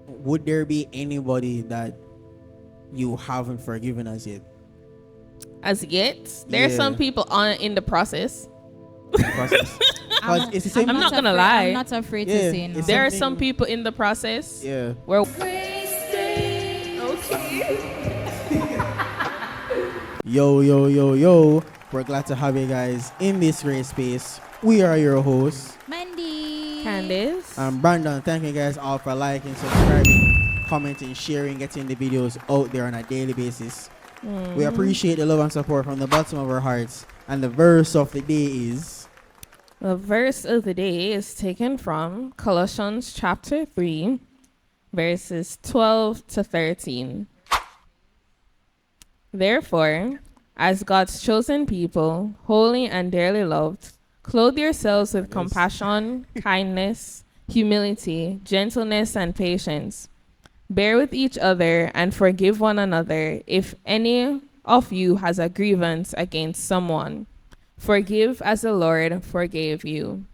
would there be anybody that you haven't forgiven as yet? As yet, there are some people in the process. Process. It's the same. I'm not gonna lie. I'm not afraid to say no. There are some people in the process. Yeah. Where Yo. We're glad to have you guys in this great space. We are your hosts, Mandy, Candace, and Brandon. Thank you guys all for liking, subscribing, commenting, sharing, getting the videos out there on a daily basis. We appreciate the love and support from the bottom of our hearts. And the verse of the day is... The verse of the day is taken from Colossians chapter 3, verses 12 to 13. Therefore, as God's chosen people, holy and dearly loved, clothe yourselves with compassion, kindness, humility, gentleness, and patience. Bear with each other and forgive one another if any of you has a grievance against someone. Forgive as the Lord forgave you.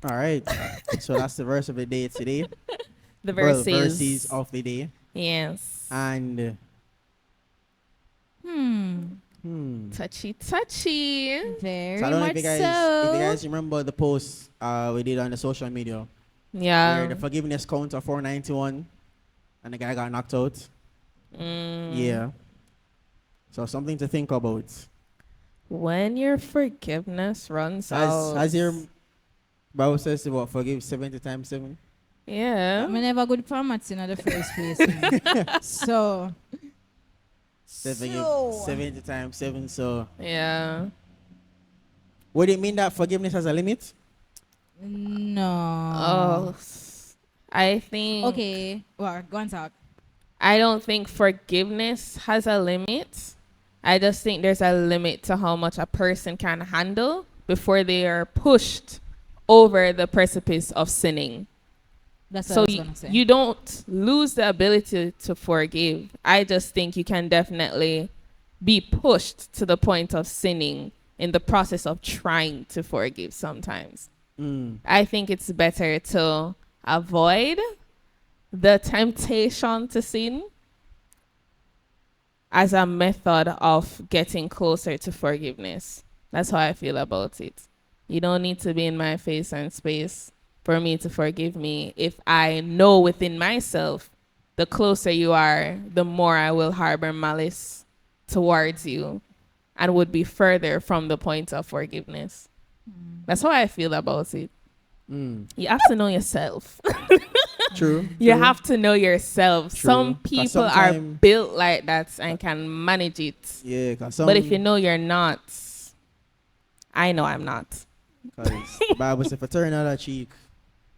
All right. So that's the verse of the day today. The verses of the day. Yes. And... Touchy. Very So I don't know much if you guys remember the post we did on the social media. Yeah. Where the forgiveness count of 491 and the guy got knocked out. Yeah. So something to think about. When your forgiveness runs out. As your Bible says, what, forgive 70 times 7? Yeah. I'm never good for maths in the first place. So 70 times 7. So Yeah. would it mean that forgiveness has a limit? no. Oh. I think. Okay. Well, go and talk. I don't think forgiveness has a limit. I just think there's a limit to how much a person can handle before they are pushed over the precipice of sinning. That's what So I was gonna say. you don't lose the ability to forgive. I just think you can definitely be pushed to the point of sinning in the process of trying to forgive sometimes. I think it's better to avoid the temptation to sin as a method of getting closer to forgiveness. That's how I feel about it. You don't need to be in my face and space for me to forgive me if I know within myself the closer you are, the more I will harbor malice towards you and would be further from the point of forgiveness. That's how I feel about it. You have to know yourself. True. You have to know yourself. True. Some people are built like that and can manage it. Yeah, But if you know you're not, I know I'm not. Because the Bible says if I turn out a cheek,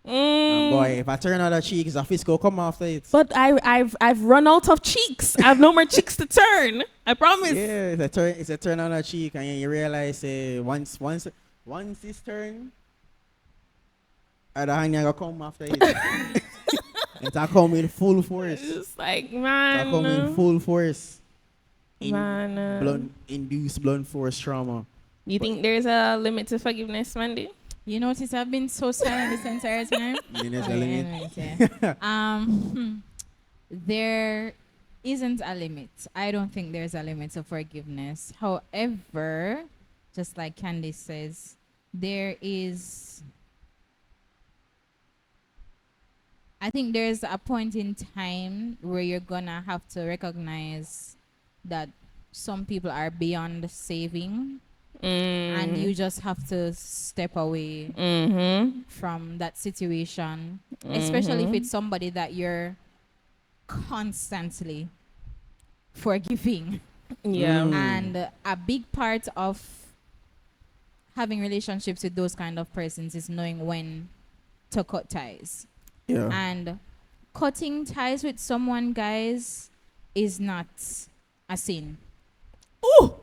boy, if I turn out a cheek, it's a fist go come after it. But I've run out of cheeks. I have no more cheeks to turn. I promise. Yeah, it's a turn on a cheek, and you realize once this turn, other hand you gonna come after it. It's a come in full force. It's like, It's a man. come in full force. Man. Induced blunt force trauma. You think there's a limit to forgiveness, Mandy? You notice I've been so silent this entire time. There's a limit. Anyways, yeah. There isn't a limit. I don't think there's a limit to forgiveness. However, just like Candace says, I think there's a point in time where you're gonna have to recognize that some people are beyond saving. And you just have to step away from that situation, especially if it's somebody that you're constantly forgiving. Yeah. And a big part of having relationships with those kind of persons is knowing when to cut ties. Yeah. And cutting ties with someone, guys, is not a sin. Ooh!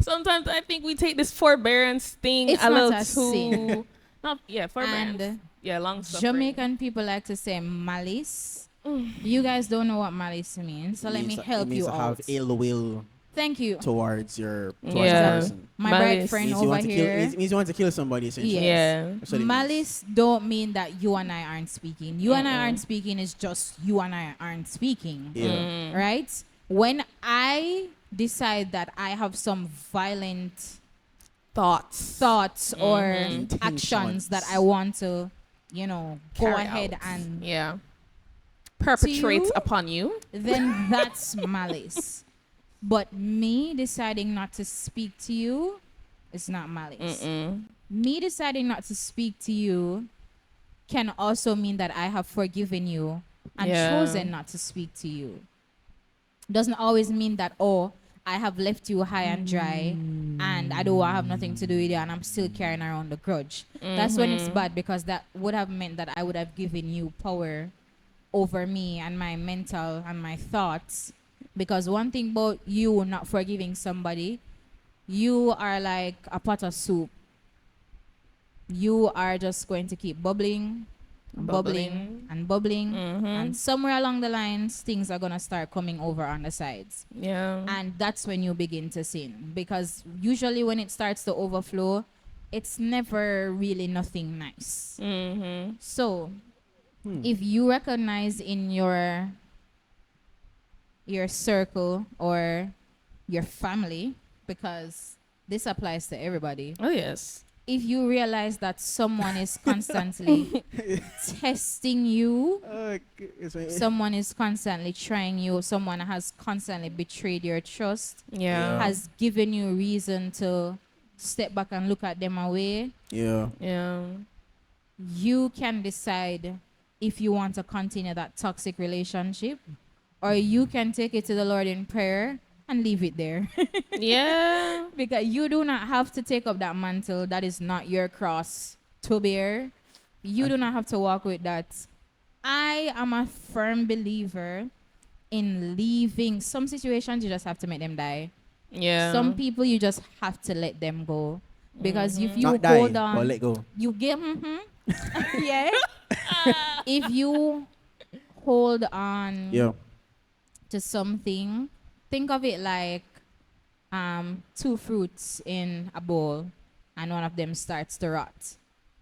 Sometimes I think we take this forbearance thing It's a not little a sin. Forbearance. And long suffering. Jamaican people like to say malice. You guys don't know what malice means, so let me help It means you to out. have ill will Thank you. towards the Yeah. person. My bright Malice. friend Means you over want to kill. here. Means you want to kill somebody essentially. Yes. Yeah. That's what it means. Malice don't mean that you and I aren't speaking. You and I aren't speaking is just you and I aren't speaking. Yeah. Right? When I decide that I have some violent thoughts or Intentions. actions that I want to, go Carry ahead out. and Yeah. Perpetrate you? upon you. then that's malice. But me deciding not to speak to you is not malice. Me deciding not to speak to you can also mean that I have forgiven you and Yeah. chosen not to speak to you. Doesn't always mean that, I have left you high and dry and I don't have nothing to do with you and I'm still carrying around the grudge. That's when it's bad, because that would have meant that I would have given you power over me and my mental and my thoughts. Because one thing about you not forgiving somebody, you are like a pot of soup. You are just going to keep bubbling, and bubbling. And somewhere along the lines, things are going to start coming over on the sides. Yeah. And that's when you begin to sin. Because usually when it starts to overflow, it's never really nothing nice. So if you recognize in your circle or your family, because this applies to everybody, Oh yes. if you realize that someone is constantly testing you, someone is constantly trying you, someone has constantly betrayed your trust, Yeah. has given you reason to step back and look at them away, Yeah. Yeah. you can decide if you want to continue that toxic relationship, or you can take it to the Lord in prayer and leave it there. Yeah. Because you do not have to take up that mantle. That is not your cross to bear. You do not have to walk with that. I am a firm believer in leaving. Some situations you just have to make them die. Yeah. Some people you just have to let them go. Because if you Not die, hold on, but let go. you get yeah. If you hold on Yeah. to something, think of it like two fruits in a bowl and one of them starts to rot.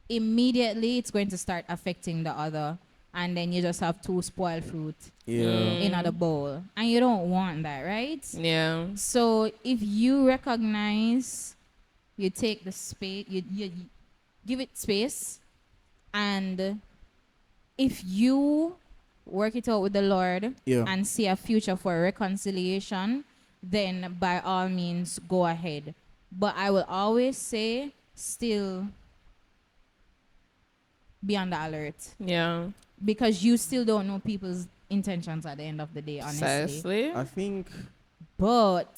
Immediately it's going to start affecting the other, and then you just have two spoiled fruit Yeah. in the bowl, and you don't want that, right? Yeah. So if you recognize, you take the space, you give it space, and if you work it out with the Lord Yeah. and see a future for reconciliation, then by all means go ahead. But I will always say, still be on the alert, Yeah. because you still don't know people's intentions at the end of the day, honestly. Precisely. I think But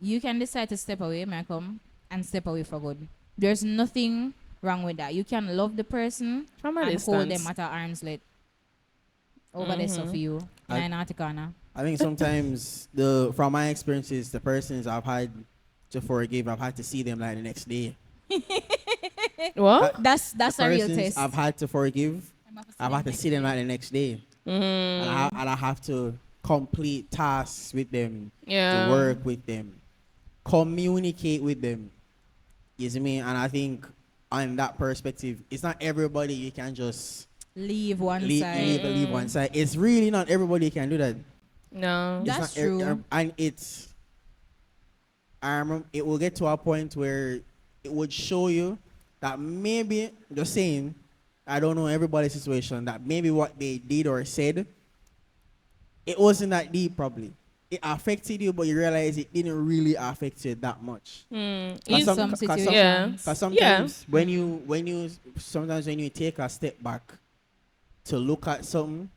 you can decide to step away, Malcolm, and step away for good. There's nothing wrong with that. You can love the person From a and hold distance. them at arm's length over this of you. I- In Antarctica. I think sometimes from my experiences, the persons I've had to forgive, I've had to see them like the next day. What? That's The a real persons test. I've had to forgive, I've had to see them like the next day, and I have to complete tasks with them, Yeah. to work with them, communicate with them. You see me? And I think on that perspective, it's not everybody you can just Leave one leave, side. leave one side. It's really not everybody can do that. No. It's That's not true. and it's I remember it will get to a point where it would show you that maybe, just saying, I don't know everybody's situation, that maybe what they did or said, it wasn't that deep probably. It affected you, but you realize it didn't really affect you that much. Mm. In Is- some situations. Yeah. Because sometimes when you take a step back to look at something,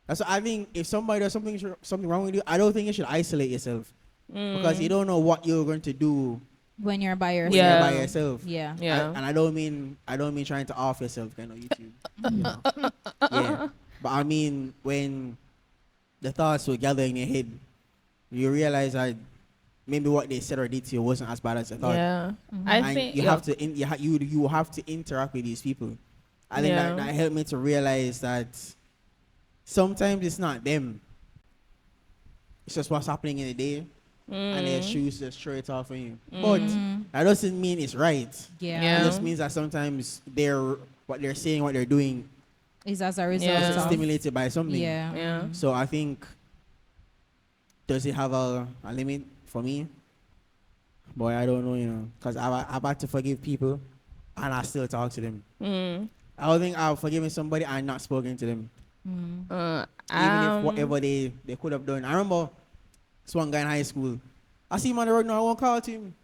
that's what I think. If somebody does something wrong with you, I don't think you should isolate yourself, because you don't know what you're going to do When you're by yourself. when Yeah. you're by yourself. Yeah. Yeah. And I don't mean trying to off yourself kind of YouTube. You know? Yeah. But I mean when the thoughts will gather in your head, you realize that maybe what they said or did to you wasn't as bad as you thought. Yeah. I And think you have to you have to interact with these people. I think Yeah. that helped me to realize that sometimes it's not them. It's just what's happening in the day. and they choose to throw it off on you. But that doesn't mean it's right. Yeah. It just means that sometimes what they're saying, what they're doing, Is as a result Yeah. is of stimulated by something. Yeah. Yeah. So I think, does it have a limit for me? Boy, I don't know, because I've had to forgive people, and I still talk to them. I don't think I've forgiven somebody and not spoken to them, even if whatever they could have done. I remember this one guy in high school. I see him on the road now. I won't call to him.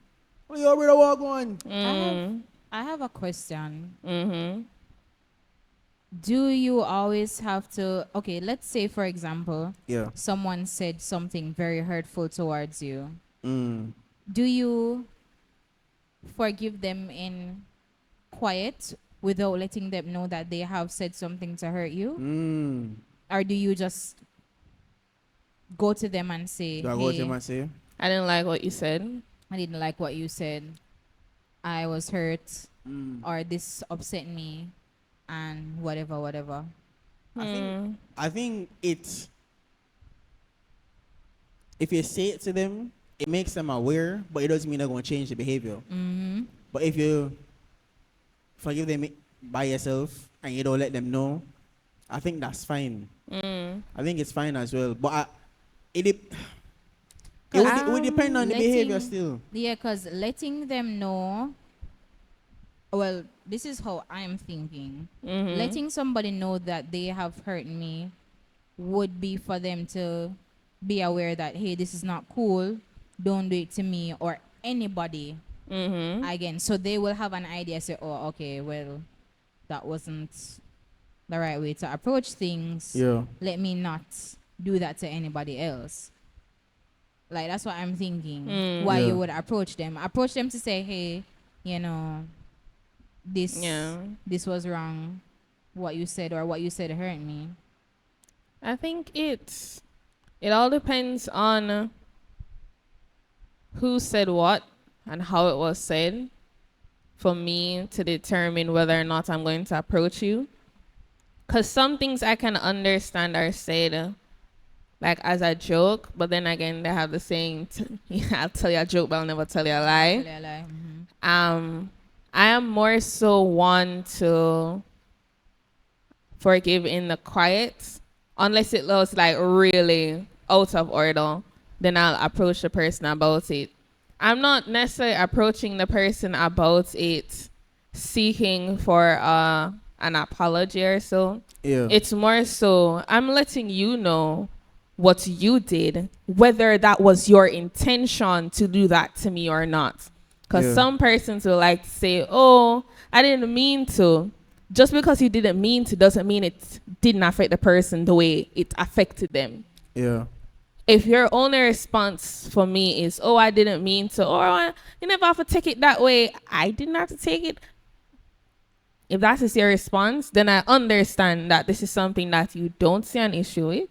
Oh, yo, brother, walk on. I have a question. Mm-hmm. Do you always have to, okay, let's say for example, Yeah. someone said something very hurtful towards you. Mm. Do you forgive them in quiet without letting them know that they have said something to hurt you? Mm. Or do you just go to them and say, Do I go to hey, him and say? I didn't like what you said. I didn't like what you said. I was hurt, Mm. or this upset me, and whatever. I think it's, if you say it to them, it makes them aware, but it doesn't mean they're going to change the behavior. But if you forgive them by yourself and you don't let them know, I think that's fine. I think it's fine as well. But it would depend on the behavior still. Yeah, because letting them know, well, this is how I'm thinking. Letting somebody know that they have hurt me would be for them to be aware that, hey, this is not cool. Don't do it to me or anybody again. So they will have an idea, say, oh, okay, well, that wasn't the right way to approach things. Yeah. Let me not do that to anybody else. Like, that's what I'm thinking. Why Yeah. you would approach them. Approach them to say, hey, this was wrong. What you said hurt me. I think it all depends on who said what and how it was said for me to determine whether or not I'm going to approach you. Because some things I can understand are said like as a joke, but then again, they have the saying, I'll tell you a joke, but I'll never tell you a lie. I am more so one to forgive in the quiet, unless it was like really out of order, then I'll approach the person about it. I'm not necessarily approaching the person about it seeking for an apology or so. Yeah. It's more so I'm letting you know what you did, whether that was your intention to do that to me or not. Because some persons will like to say, oh, I didn't mean to. Just because you didn't mean to doesn't mean it didn't affect the person the way it affected them. Yeah. If your only response for me is, oh, I didn't mean to, or you never have to take it that way, I didn't have to take it. If that is your response, then I understand that this is something that you don't see an issue with,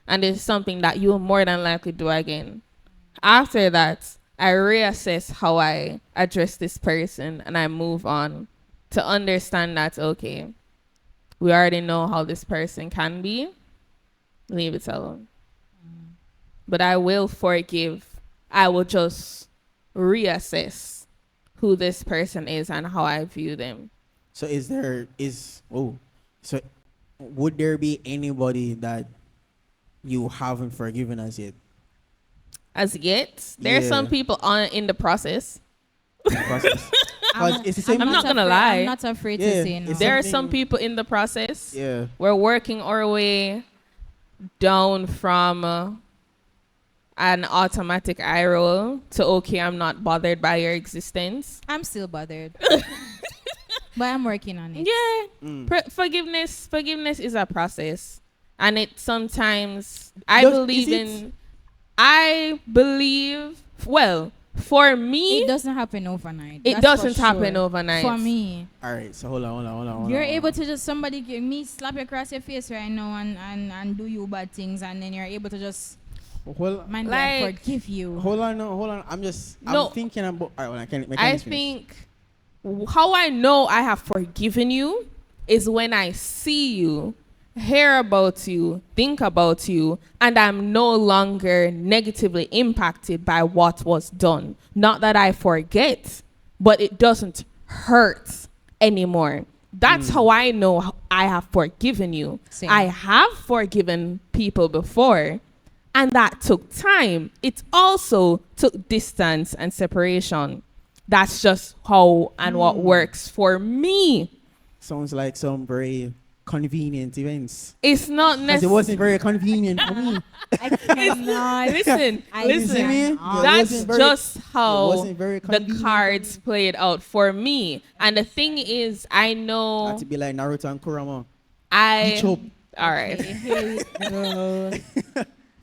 and it's something that you will more than likely do again. After that, I reassess how I address this person, and I move on to understand that, okay, we already know how this person can be. Leave it alone. But I will forgive. I will just reassess who this person is and how I view them. So so would there be anybody that you haven't forgiven as yet? As yet, there are some people in the process. Process. 'Cause it's the same. I'm not gonna lie. I'm not afraid to say no. There are some people in the process. Yeah. We're working our way down from an automatic eye roll to, okay, I'm not bothered by your existence. I'm still bothered. But I'm working on it. Yeah. Forgiveness is a process. And it sometimes, I believe, well, for me, it doesn't happen overnight. It doesn't happen overnight. For me. All right, so hold on. You're able to just slap you across your face right now and do you bad things, and then you're able to just Mandy, I forgive you. Hold on. I'm thinking about. All right, I think how I know I have forgiven you is when I see you hear about you, think about you, and I'm no longer negatively impacted by what was done. Not that I forget, but it doesn't hurt anymore. That's how I know I have forgiven you. Same. I have forgiven people before, and that took time. It also took distance and separation. That's just how and what works for me. Sounds like some very convenient events. It's not Because it necessary. wasn't very convenient for me. I cannot. Listen, I You see me? listen. cannot. It That's wasn't very- just it how wasn't very the convenient cards played out for me. And the thing is, I Had know to be like Naruto and Kurama. I. Chop. All right. Here we go.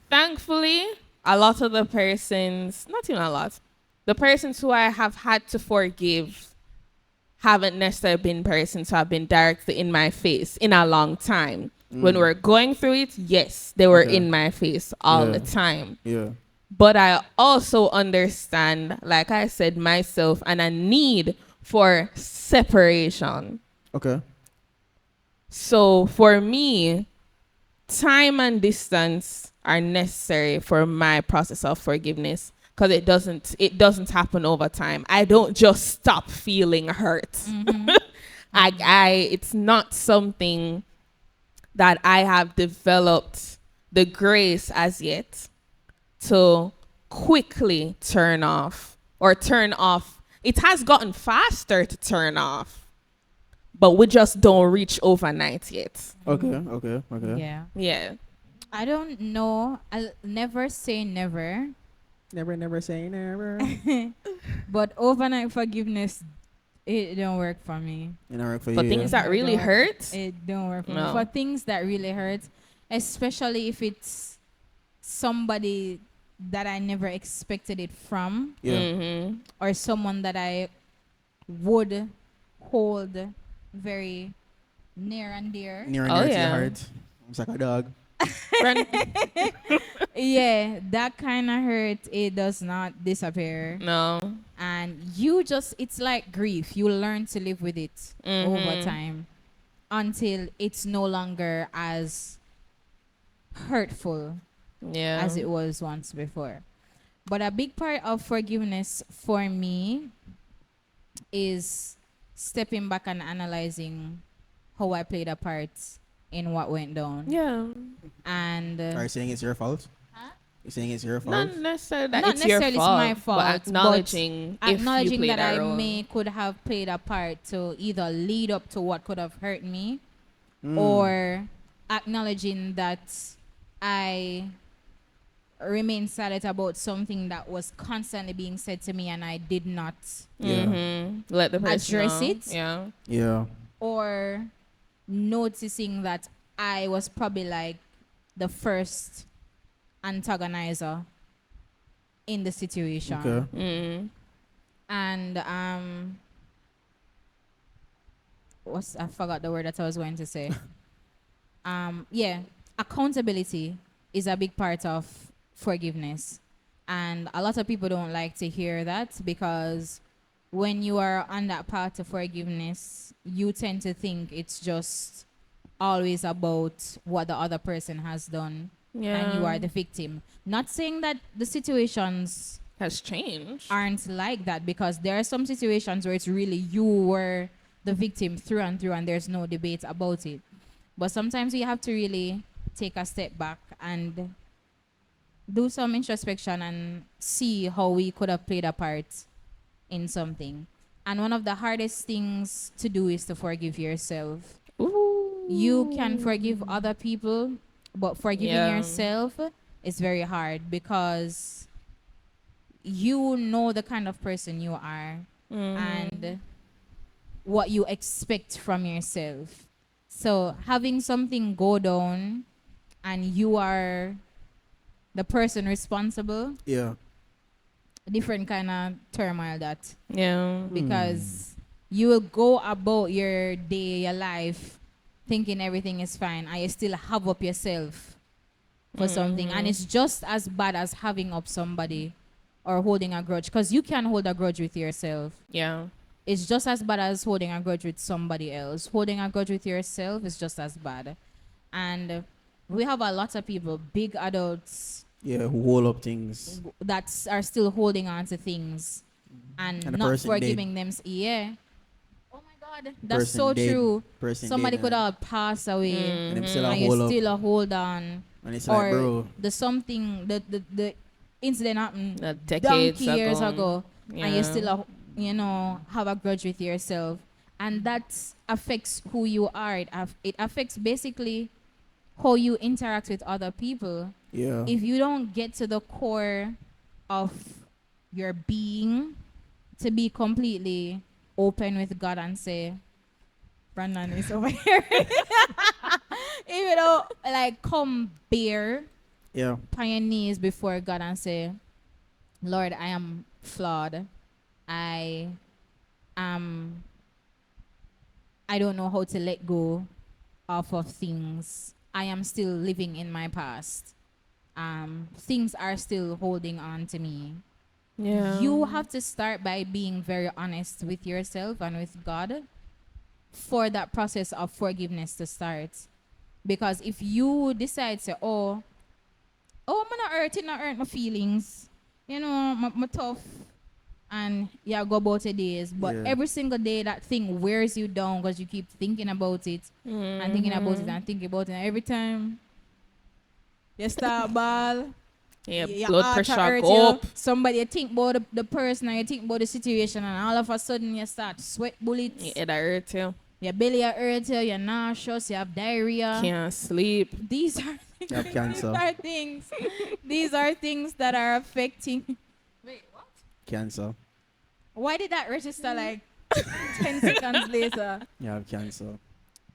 Thankfully, a lot of the persons, not even a lot, the persons who I have had to forgive haven't necessarily been persons who have been directly in my face in a long time. When we're going through it, yes, they were Okay. in my face all Yeah. the time. Yeah. But I also understand, like I said myself, and a need for separation. Okay. So for me, time and distance are necessary for my process of forgiveness because it doesn't happen over time. I don't just stop feeling hurt. It's not something that I have developed the grace as yet to quickly turn off or turn off. It has gotten faster to turn off, but we just don't reach overnight yet. Okay. Okay. Okay. Yeah. Yeah. I don't know. I'll never say never. Never say never. But overnight forgiveness, it don't work for me. You know, for For you. things that really Don't- hurt. It don't work for me. No. For things that really hurt, especially if it's somebody that I never expected it from, Yeah. Mm-hmm. or someone that I would hold very near and dear. Near and Oh, dear to your yeah. heart. It's like a dog. Yeah, that kind of hurt, it does not disappear. No. And it's like grief. You learn to live with it over time until it's no longer as hurtful Yeah. as it was once before. But a big part of forgiveness for me is stepping back and analyzing how I played a part in what went down. Yeah. And Are you saying it's your fault? You're saying it's your fault? Not necessarily that Not it's your necessarily fault, it's my fault, but but acknowledging if you acknowledging played that a I role. could have played a part to either lead up to what could have hurt me, or acknowledging that I remain silent about something that was constantly being said to me and I did not, Yeah. Let the person address know. it. Yeah. Yeah. or noticing that I was probably like the first antagonizer in the situation. Okay. Mm. And I forgot the word that I was going to say. Yeah, accountability is a big part of forgiveness. And a lot of people don't like to hear that because when you are on that path of forgiveness, you tend to think it's just always about what the other person has done Yeah. and you are the victim. Not saying that the situations has changed. aren't like that, because there are some situations where it's really you were the victim through and through and there's no debate about it. But sometimes you have to really take a step back and do some introspection and see how we could have played a part in something. And one of the hardest things to do is to forgive yourself. Ooh. You can forgive other people, but forgiving Yeah. yourself is very hard because you know the kind of person you are and what you expect from yourself. So having something go down and you are the person responsible, Yeah. different kind of turmoil that, Yeah. because you will go about your day, your life, thinking everything is fine, and you still have up yourself for something. And it's just as bad as having up somebody or holding a grudge, because you can hold a grudge with yourself. Yeah. It's just as bad as holding a grudge with somebody else. Holding a grudge with yourself is just as bad. And we have a lot of people, big adults, Yeah, who hold up things. that are still holding on to things and And the not person dead. forgiving them. Yeah. Oh my God, that's Person so dead. true. Person Somebody dead. could have passed away, And them still a and you hold up. still a hold on. And it's like, Or bro, the incident happened Decades donkey years ago. ago, and you Yeah. still have a grudge with yourself, and that affects who you are. It affects basically how you interact with other people. yeah. If you don't get to the core of your being, to be completely open with God and say, Brandon is over here. If you don't like come bare Yeah. on your knees before God and say, Lord, I am flawed. I am I don't know how to let go of things. I am still living in my past. Things are still holding on to me. Yeah. You have to start by being very honest with yourself and with God for that process of forgiveness to start. Because if you decide to, I'm not hurt my feelings, my tough, and yeah, go about your days. But Yeah. every single day, that thing wears you down because you keep thinking about it and thinking about it and thinking about it. And every time you start ball, Yeah, your blood heart pressure hurt go you. up. Somebody you think about the person, or you think about the situation, and all of a sudden you start sweat bullets. Your head hurt you. Your belly hurts you. You're nauseous. You have diarrhea. Can't sleep. These are You have cancer. things. These are things that are affecting. Wait, what? Cancer. Why did that register like 10 seconds later? You have cancer.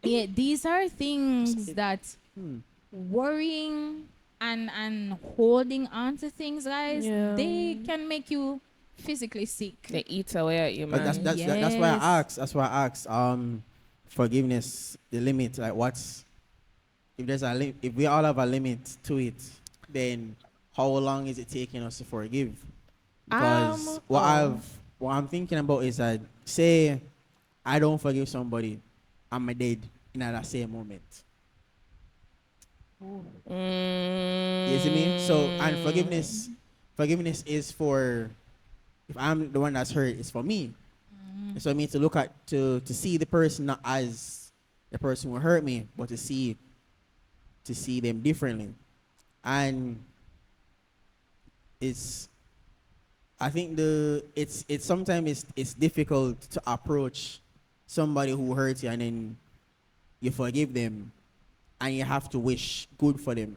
Yeah, these are things that Hmm. worrying and holding on to things, guys, Yeah. they can make you physically sick. They eat away at you, But man. that's why Yes. I asked. That's why I asked. Forgiveness, the limit. Like, what's if there's if we all have a limit to it, then how long is it taking us to forgive? Because what I'm thinking about is that, say I don't forgive somebody, I'm dead in that same moment. You see me? So, and forgiveness is for, if I'm the one that's hurt, it's for me. So I mean to look at to see the person not as the person who hurt me, but to see them differently. And it's I think it's sometimes it's difficult to approach somebody who hurts you and then you forgive them and you have to wish good for them.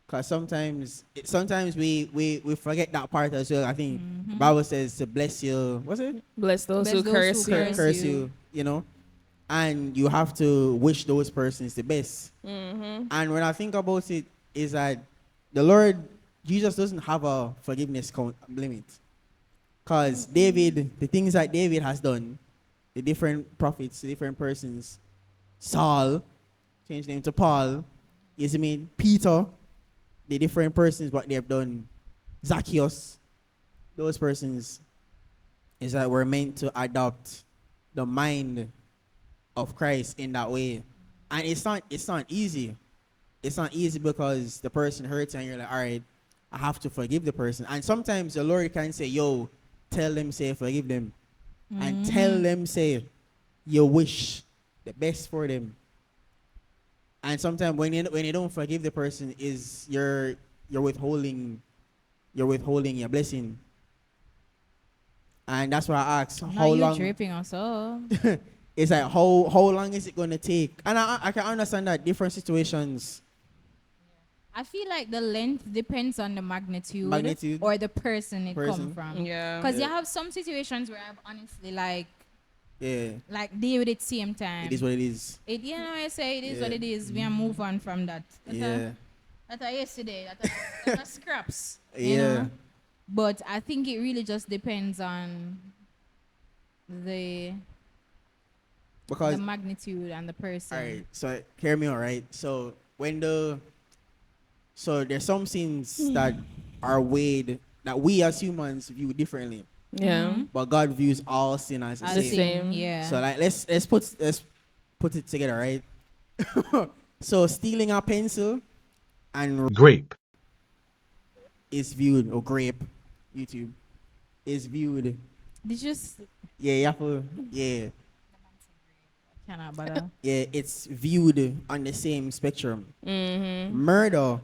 Because sometimes we forget that part as well. I think the Bible says to bless you. What's it? Bless those Bless who those curse who you. curse You. You know, and you have to wish those persons the best. And when I think about it, is that the Lord Jesus doesn't have a forgiveness limit. Because David, the things that David has done, the different prophets, the different persons, Saul, changed name to Paul, you see me, Peter, the different persons, what they have done, Zacchaeus, those persons, is that we're meant to adopt the mind of Christ in that way. And it's not easy. It's not easy because the person hurts and you're like, all right, I have to forgive the person. And sometimes the Lord can say, yo, tell them, say, forgive them. And tell them, say, you wish the best for them. And sometimes when you don't forgive the person, is you're withholding your blessing. And that's why I asked how Now long. you're tripping us up. It's like how long is it gonna take? And I can understand that different situations. I feel like the length depends on the Magnitude. or the person it Person. come from. Yeah. Because you have some situations where I've honestly Yeah, deal with it same time. it is what it is. I say it is what Yeah. it is. We can move on from that. Yeah, That's yesterday. That's scraps. yeah. But I think it really just depends on the Because magnitude and the person. all right, so hear me out, right? So there's some sins that are weighed that we as humans view differently, Yeah. but God views all sin as the All same. same. Yeah. So like let's put it together, right? So stealing a pencil and Grape. is viewed, or grape, YouTube, is viewed. Did you just Yeah, you have to, yeah, cannot bother? yeah, it's viewed on the same spectrum. Mm-hmm. Murder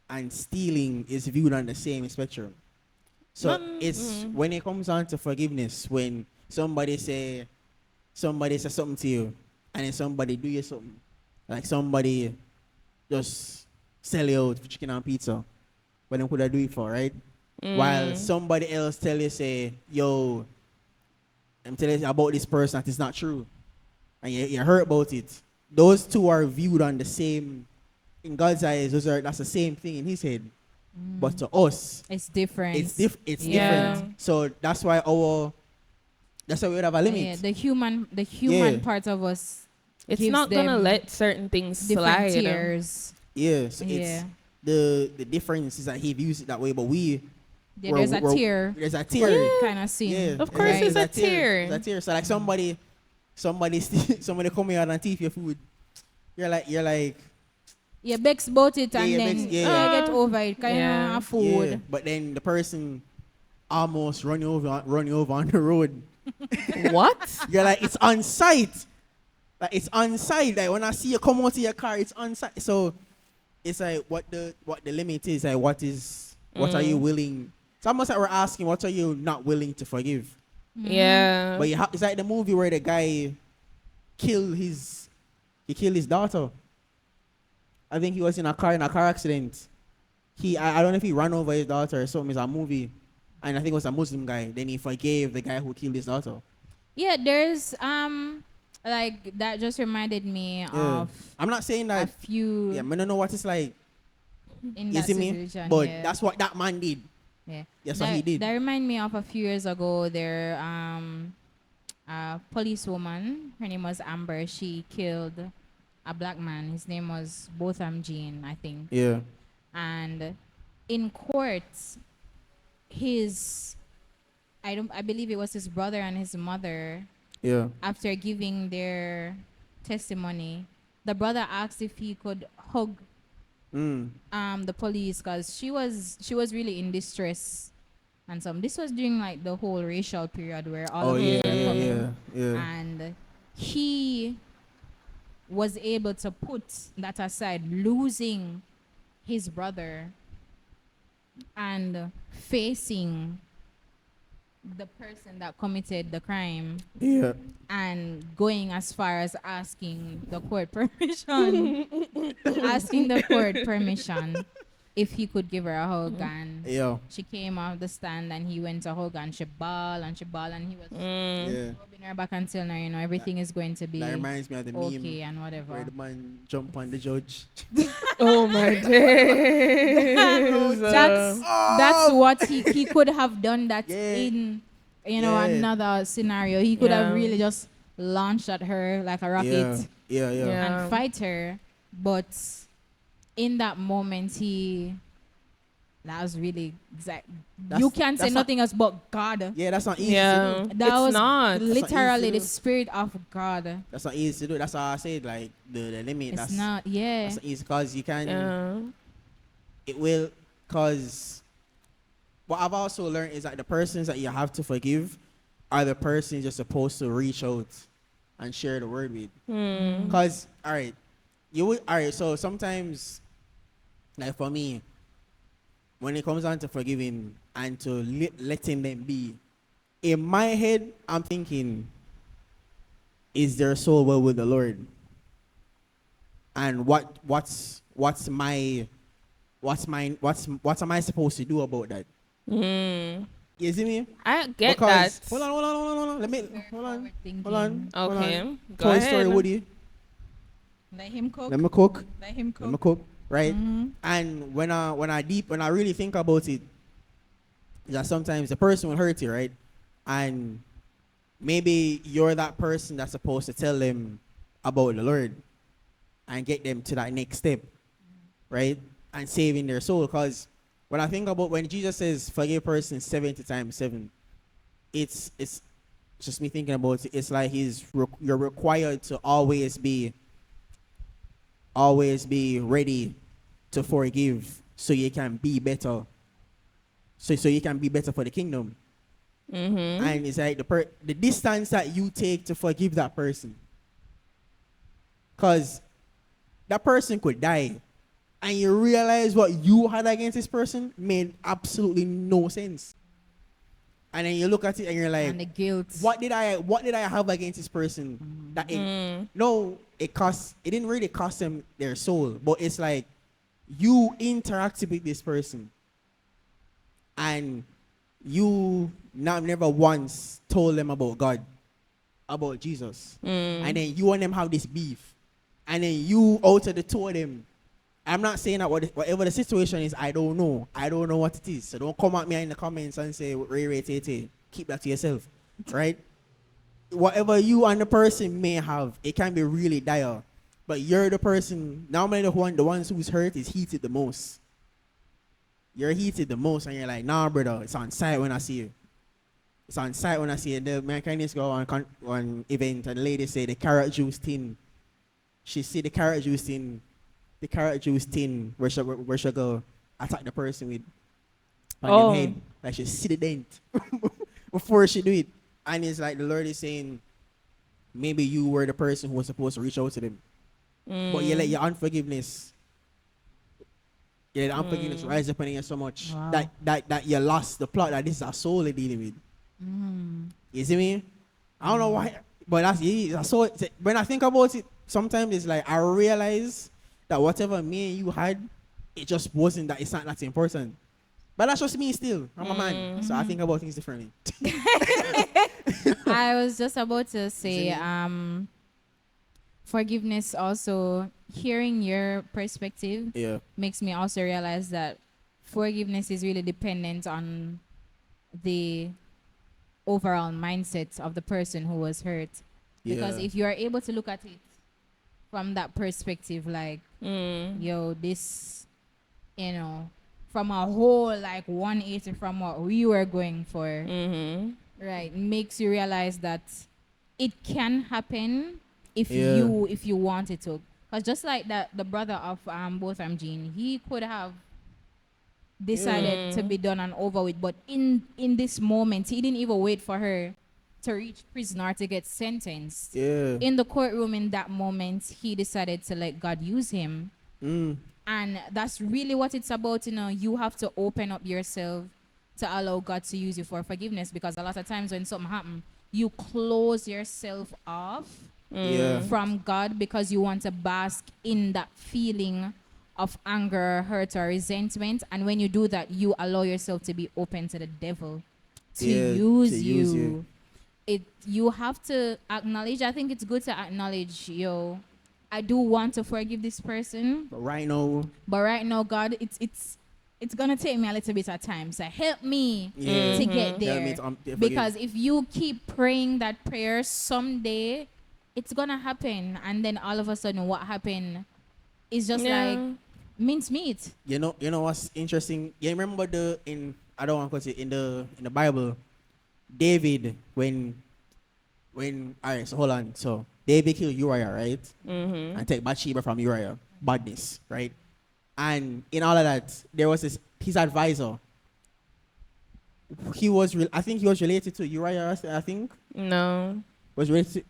and stealing is viewed on the same spectrum. So it's when it comes on to forgiveness, when somebody says something to you, and then somebody do you something, like somebody just sell you out for chicken and pizza, but then could I do it for, right? While somebody else tell you, say, yo, I'm telling you about this person that is not true, and you heard about it. Those two are viewed on the same, in God's eyes, that's the same thing in his head. But to us, It's different. it's Yeah. different. So that's why we would have a limit. Yeah, the human Yeah. part of us. It's gives not gonna them let certain things different slide. tiers. Yeah, so Yeah. it's the difference is that he views it that way, but Yeah, there's a tier. There's a tier. Kind of scene. Yeah, Of course right? it's a tier. There's a tier. So like somebody somebody come here and thief your food. You're like Yeah, Bex bought it and Yeah, then Bex- yeah. get over it. Kind Yeah. of food. yeah, but then the person almost run you over on the road. What? You're like, it's on sight. Like it's on sight. Like when I see you come out of your car, it's on sight. So it's like what the limit is. Like what are you willing? It's almost like we're asking, what are you not willing to forgive? Yeah. But it's like the movie where the guy killed his daughter. I think he was in a car accident. I don't know if he ran over his daughter or something. It's a movie, and I think it was a Muslim guy. Then he forgave the guy who killed his daughter. Yeah, there's like that just reminded me Yeah. of I'm not saying a that. few Yeah, I don't know what it's like. in You that see me? situation. But yeah. that's what that man did. Yeah. That's what he did. That remind me of a few years ago. There, a policewoman. Her name was Amber. She killed a black man. His name was Botham Jean, I think. Yeah. And in court, I believe it was his brother and his mother. Yeah. After giving their testimony, the brother asked if he could hug the police because she was really in distress, and this was during like the whole racial period where all Oh of yeah, this were coming, yeah. and he was able to put that aside, losing his brother and facing the person that committed the crime Yeah. and going as far as asking the court permission if he could give her a hug, and Yeah. she came off the stand and he went to hug and she bawled and he was Yeah. rubbing her back until now, everything is going to be That reminds me of the okay meme and where whatever. the man jump on the judge. Oh my days. That's what he could have done that Yeah. in Yeah. another scenario. He could Yeah. have really just launched at her like a rocket Yeah. Yeah. and fight her, but in that moment that was really you can't say that's not- nothing else but God. Yeah, that's not easy Yeah. to do. That It's was not. literally to the do. spirit of God. That's not easy to do. That's how I said, like the limit. It's That's not, yeah. That's not easy because you can. Yeah. It will cause. What I've also learned is that the persons that you have to forgive are the persons you're supposed to reach out and share the word with. Because so sometimes, like for me, when it comes down to forgiving and to letting them be, in my head, I'm thinking, is their soul well with the Lord? And what am I supposed to do about that? You see me? I get Because that. hold on. Hold on. Okay. Go Toy ahead. Story Woody. Let him cook. Let me cook. Let him Let me cook. Right? And when I really think about it, is that sometimes the person will hurt you, right? And maybe you're that person that's supposed to tell them about the Lord and get them to that next step, right? And saving their soul. Because when I think about when Jesus says forgive person 70 times 7, it's just me thinking about it. It's like you're required to always be always be ready to forgive so you can be better. So you can be better for the kingdom. And it's like the distance that you take to forgive that person. Because that person could die. And you realize what you had against this person made absolutely no sense. And then you look at it and you're like, And the guilt. what did I have against this person that no, it didn't really cost them their soul, but it's like you interacted with this person and you never once told them about God, about Jesus. And then you and them have this beef. And then you out of the two of them. I'm not saying that whatever the situation is, I don't know. I don't know what it is. So don't come at me in the comments and say, Ray, keep that to yourself. Right? Whatever you and the person may have, it can be really dire. But you're the person, normally the ones who's hurt is heated the most. You're heated the most and you're like, nah, brother, it's on sight when I see you. It's on sight when I see you. The man Candace go on event and the lady say the carrot juice tin. She see the carrot juice tin where she go attack the person with on the head. Like she see the dent before she do it. And it's like the Lord is saying, maybe you were the person who was supposed to reach out to them. But you let your unforgiveness rise up in you so much that you lost the plot that this is a soul they're dealing with. You see me? I don't know why, but that's so. When I think about it, sometimes it's like I realize that whatever me and you had, it just wasn't that. It's not that important. But that's just me still. I'm a man, so I think about things differently. I was just about to say, forgiveness also, hearing your perspective makes me also realize that forgiveness is really dependent on the overall mindset of the person who was hurt. Because if you are able to look at it from that perspective, like, yo, this, from a whole, like, 180 from what we were going for, right, makes you realize that it can happen if you want it to. Because just like that, the brother of both Gene, he could have decided to be done and over with, but in this moment, he didn't even wait for her to reach prison or to get sentenced. In the courtroom in that moment, he decided to let God use him. And that's really what it's about. You have to open up yourself to allow God to use you for forgiveness, because a lot of times when something happens, you close yourself off from God because you want to bask in that feeling of anger, hurt, or resentment. And when you do that, you allow yourself to be open to the devil to use you. You have to acknowledge. I think it's good to acknowledge, I do want to forgive this person. But right now, God, it's gonna take me a little bit of time. So help me to get there. Because if you keep praying that prayer, someday it's gonna happen. And then all of a sudden what happened is just like mincemeat. You know what's interesting? You remember I don't want to say in the Bible, David when alright, so hold on. So David killed Uriah, right? And take Bathsheba from Uriah. Badness, right? And in all of that, there was his advisor. I think he was related to Uriah, I think. No. Was related to,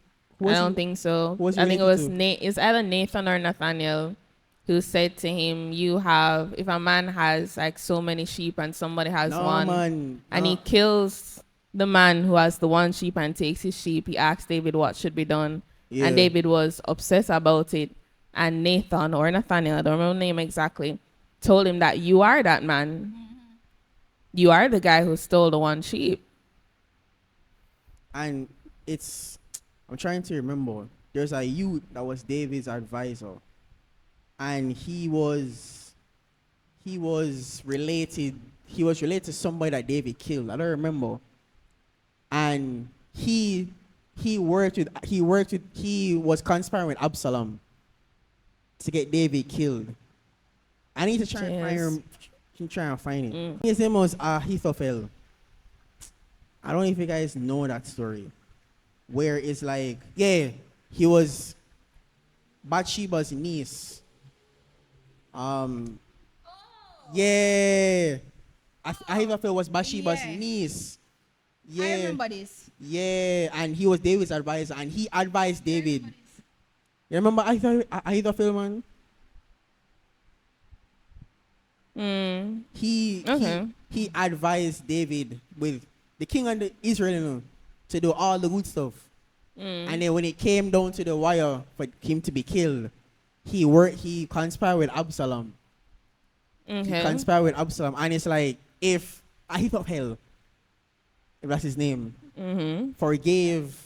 I don't think so. I think it was it's either Nathan or Nathaniel who said to him, if a man has like so many sheep and somebody has one, and he kills the man who has the one sheep and takes his sheep, he asks David what should be done. And David was obsessed about it. And Nathan or Nathaniel, I don't remember the name exactly, told him that you are that man. You are the guy who stole the one sheep. And I'm trying to remember. There's a youth that was David's advisor. And he was related to somebody that David killed. I don't remember. And he was conspiring with Absalom to get David killed. I need to try and find it. His name was Ahithophel. I don't know if you guys know that story. Where it's like, he was Bathsheba's niece, Um, yeah. I even feel was Bathsheba's Yeah. niece. I Yeah. remember this. Yeah, and he was David's advisor, and he advised David. You remember Ahithophel, man? He he Okay. he advised David with the king and the Israel, to do all the good stuff. And then when it came down to the wire for him to be killed, he conspired with Absalom. He Okay. conspired with Absalom, and it's like if Ahithophel, if that's his name, forgave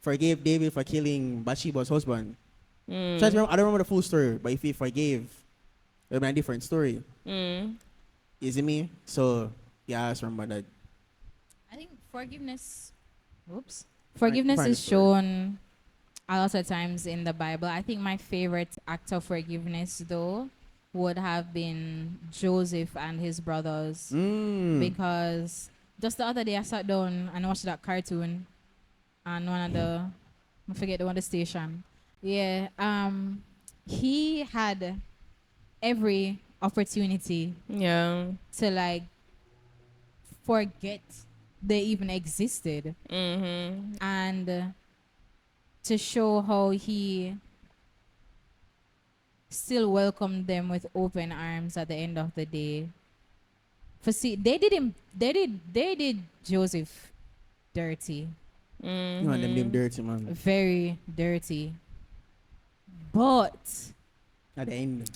David for killing Bathsheba's husband. I don't remember the full story, but if he forgave, it would be a different story. Is it me? So yeah, I just remember that. I think forgiveness. Oops. Forgiveness Find the is story. shown a lot of times in the Bible. I think my favorite act of forgiveness, though, would have been Joseph and his brothers. Because just the other day I sat down and watched that cartoon on one of the, I forget the one, the station. Yeah. He had every opportunity Yeah. to like forget they even existed, and to show how he still welcomed them with open arms at the end of the day. For see, they did Joseph dirty, You know them dirty, man. very dirty. But At the end.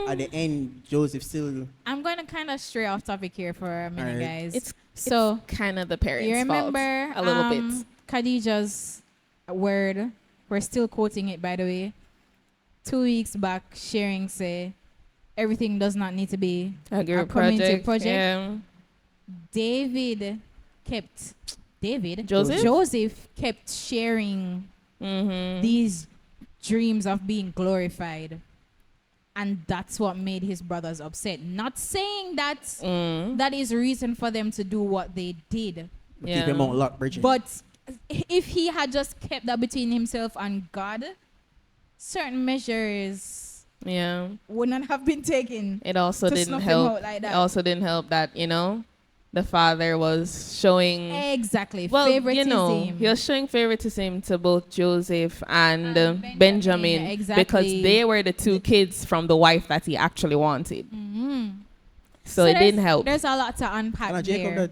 At the end, Joseph still. I'm going to kind of stray off topic here for a minute, Alright. guys. It's so kind of the parents' you remember fault a little bit. Khadija's word? We're still quoting it, by the way. 2 weeks back, sharing say everything does not need to be A group community project. Yeah. David kept Joseph? Joseph kept sharing these dreams of being glorified. And that's what made his brothers upset. Not saying that that is reason for them to do what they did. Yeah. Keep him on lock, Bridget. But if he had just kept that between himself and God, certain measures Yeah. would not have been taken. It also To didn't snuff him help. out like that. It also didn't help that, the father was showing Exactly. well, Favoritism. he was showing favoritism to both Joseph and And Benjamin, Benjamin, exactly. because they were the two kids from the wife that he actually wanted. So it didn't help. There's a lot to unpack And Jacob there. that.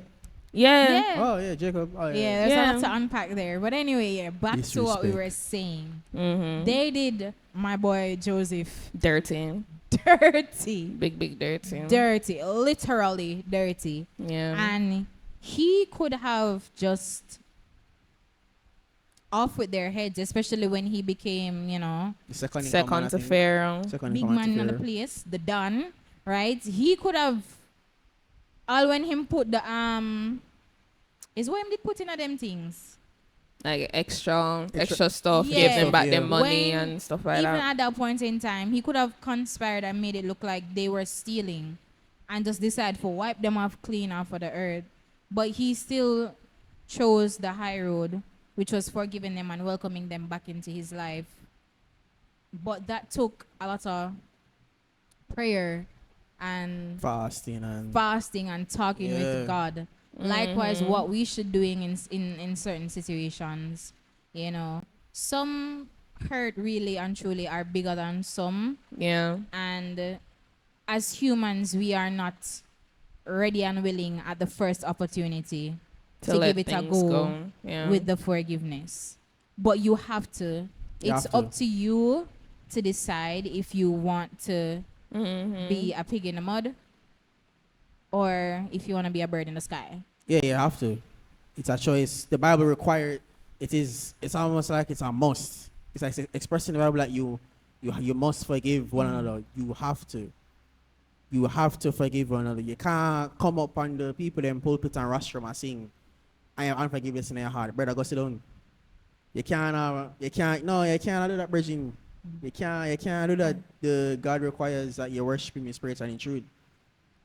Yeah. Yeah. Oh yeah, Jacob. Oh yeah. Yeah, there's Yeah. a lot to unpack there. But anyway, yeah, back to what we Disrespect. were saying. They did my boy Joseph Dirty. dirty. Big dirty. Dirty. Literally dirty. Yeah. And he could have just off with their heads, especially when he became, The second in command, Second I to think. Pharaoh. Second in big command man to in the Pharaoh. place, the Don, right? He could have all when him put the is what him did put in a them things. Like extra stuff, Yeah. gave them back Yeah. their money When and stuff like Even that. at that point in time, he could have conspired and made it look like they were stealing and just decide to wipe them off clean off of the earth. But he still chose the high road, which was forgiving them and welcoming them back into his life. But that took a lot of prayer and Fasting and. fasting and talking Yeah. with God. Likewise, what we should doing in certain situations, some hurt really and truly are bigger than some, Yeah. and as humans, we are not ready and willing at the first opportunity to let give it a things go Yeah. with the forgiveness. But you have to. You It's have to. up to you to decide if you want to be a pig in the mud or if you want to be a bird in the sky. Yeah, you have to. It's a choice. The Bible required. It's almost like it's a must. It's like expressing the Bible like you must forgive one another. You have to. You have to forgive one another. You can't come up on the people in pulpit and rostrum and sing, "I am unforgiveness in your heart." Brother, go sit down. You can't do that, Bridging. You can't do that. The God requires that you worship Him in spirit and in truth.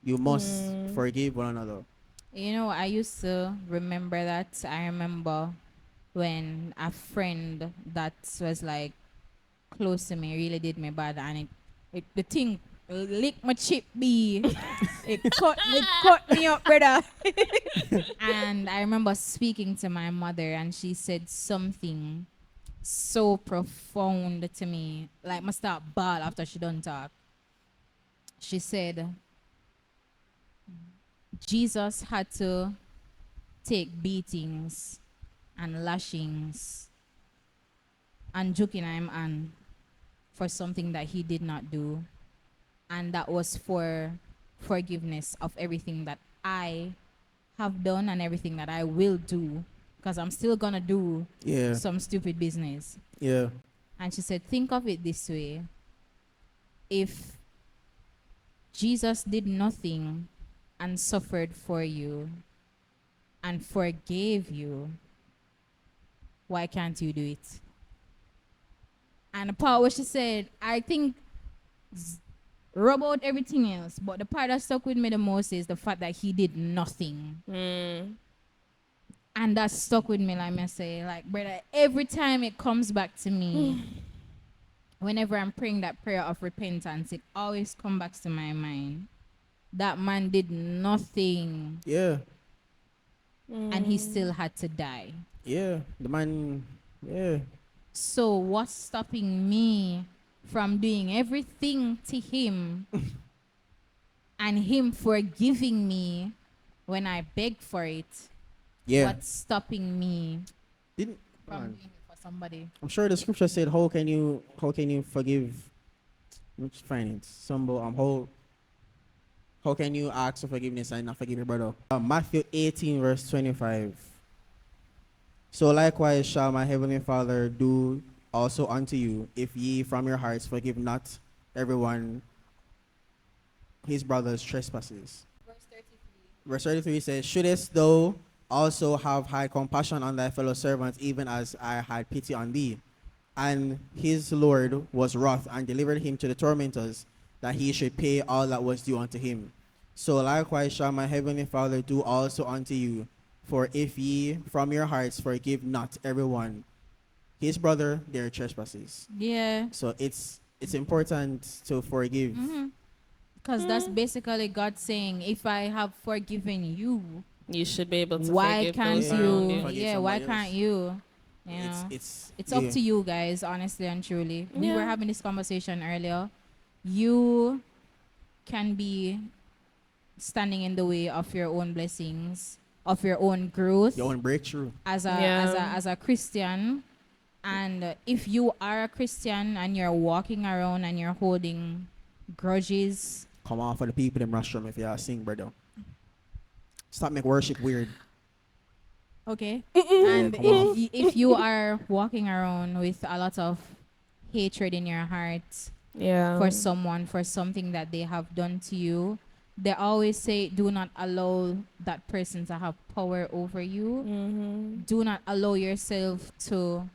You must forgive one another. I used to remember that. I remember when a friend that was like close to me really did me bad, and the thing lick my chip B. It cut me up, brother. And I remember speaking to my mother, and she said something so profound to me. Like, I start bawl after she done talk. She said, Jesus had to take beatings and lashings and joking him on for something that he did not do. And that was for forgiveness of everything that I have done and everything that I will do. Because I'm still going to do Yeah. some stupid business. Yeah. And she said, think of it this way. If Jesus did nothing and suffered for you and forgave you, why can't you do it? And the part where she said, I think rub out everything else, but the part that stuck with me the most is the fact that he did nothing. And that stuck with me, like I say, like, brother, every time it comes back to me, whenever I'm praying that prayer of repentance, it always comes back to my mind. That man did nothing. Yeah. And he still had to die. Yeah. The man. Yeah. So what's stopping me from doing everything to him and him forgiving me when I beg for it? Yeah. What's stopping me Didn't. from doing it for somebody? I'm sure the scripture said, "How can you forgive?" Let's find it. How can you ask for forgiveness and not forgive your brother? Matthew 18 verse 25. So likewise shall my heavenly Father do also unto you, if ye from your hearts forgive not everyone his brother's trespasses. Verse 33 says, shouldest thou also have had compassion on thy fellow servants, even as I had pity on thee? And his Lord was wroth and delivered him to the tormentors, that he should pay all that was due unto him. So likewise shall my heavenly Father do also unto you, for if ye from your hearts forgive not everyone his brother their trespasses. Yeah. So it's important to forgive. Because that's basically God saying, if I have forgiven you, You should be able to why forgive can't those around you? you. Forgive Yeah, why somebody can't else. you? You know, It's up to you guys, honestly and truly. We were Yeah. having this conversation earlier. You can be standing in the way of your own blessings, of your own growth your own breakthrough. as Yeah. a Christian. And if you are a Christian and you're walking around and you're holding grudges, Come on for the people in restroom if you are sing, brother. Stop make worship weird. okay? Yeah, And come on. if you are walking around with a lot of hatred in your heart Yeah. for someone, for something that they have done to you, they always say, do not allow that person to have power over you. Do not allow yourself to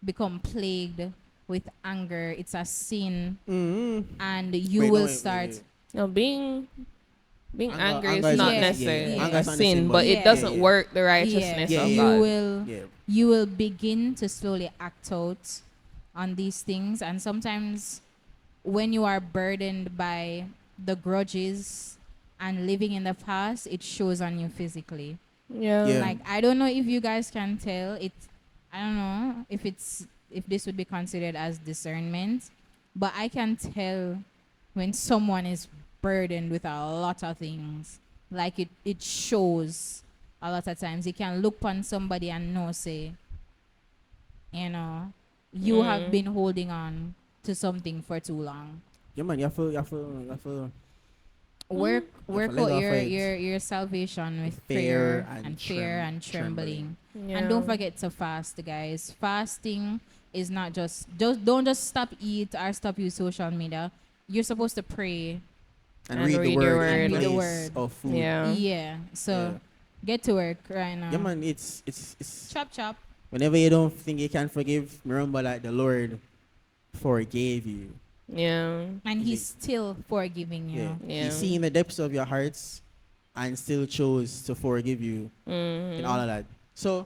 become plagued with anger. It's a sin. And you Wait, no, will wait, start. wait. No, being angry Anger is is not not- necessarily yeah. Anger a is not the sin, sin, but Yeah. it doesn't yeah. work the righteousness Yeah, of yeah. God. Yeah. You will begin to slowly act out on these things. And sometimes when you are burdened by the grudges and living in the past, it shows on you physically. Yeah. Yeah. Like, I don't know if you guys can tell it. I don't know if this would be considered as discernment, but I can tell when someone is burdened with a lot of things. Like, it shows a lot of times. You can look on somebody and know, say, you know, you have been holding on to something for too long. Yeah, man, you have to Work let out go of it. your salvation with Fear prayer and and fear and trembling. Yeah. And don't forget to fast, guys. Fasting is not just don't just stop eat or stop use social media. You're supposed to pray. and And read the read word your in word. And read the place word. of food. Yeah. Yeah. So Yeah. get to work right now. Yeah, man, it's Chop. whenever you don't think you can forgive, remember that the Lord forgave you. Yeah. And Is he's it- still forgiving you. Yeah. Yeah. He seen the depths of your hearts and still chose to forgive you in all of that. So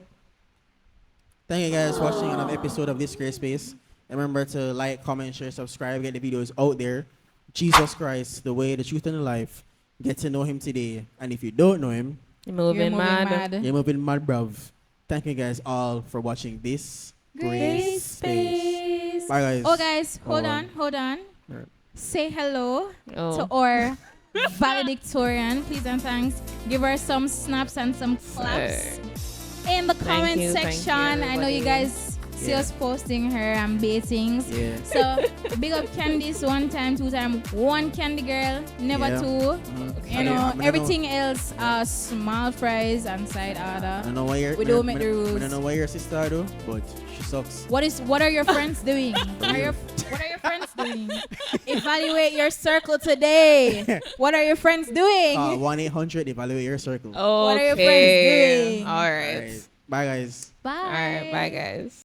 thank you guys for watching another episode of This Great Space. Remember to like, comment, share, subscribe, get the videos out there. Jesus Christ, the way, the truth, and the life. Get to know him today. And if you don't know him, You're You're moving moving mad. mad. you're moving mad, bruv. Thank you guys all for watching this Grace Space. Bye, guys. Oh, guys, Hold on. hold on. Alright. Say hello to Oh. our valedictorian. Please and thanks. Give her some snaps and some claps in the comment you, thank you, section. I know you everybody. guys see Yeah. us posting her and baitings. Yeah. So big up Candace 1 time, 2 time, 1 candy girl, never Yeah. 2. Mhm. You I know, don't everything else are small fries and side I order. don't know why you're. We don't make the I rules. don't know why your sister do, but she sucks. What are your friends doing? What are your friends doing? Evaluate your circle today. What are your friends doing? 1-800 evaluate your circle. Okay. What are your friends doing? All right. Alright. Bye, guys. Bye. All right. Bye, guys.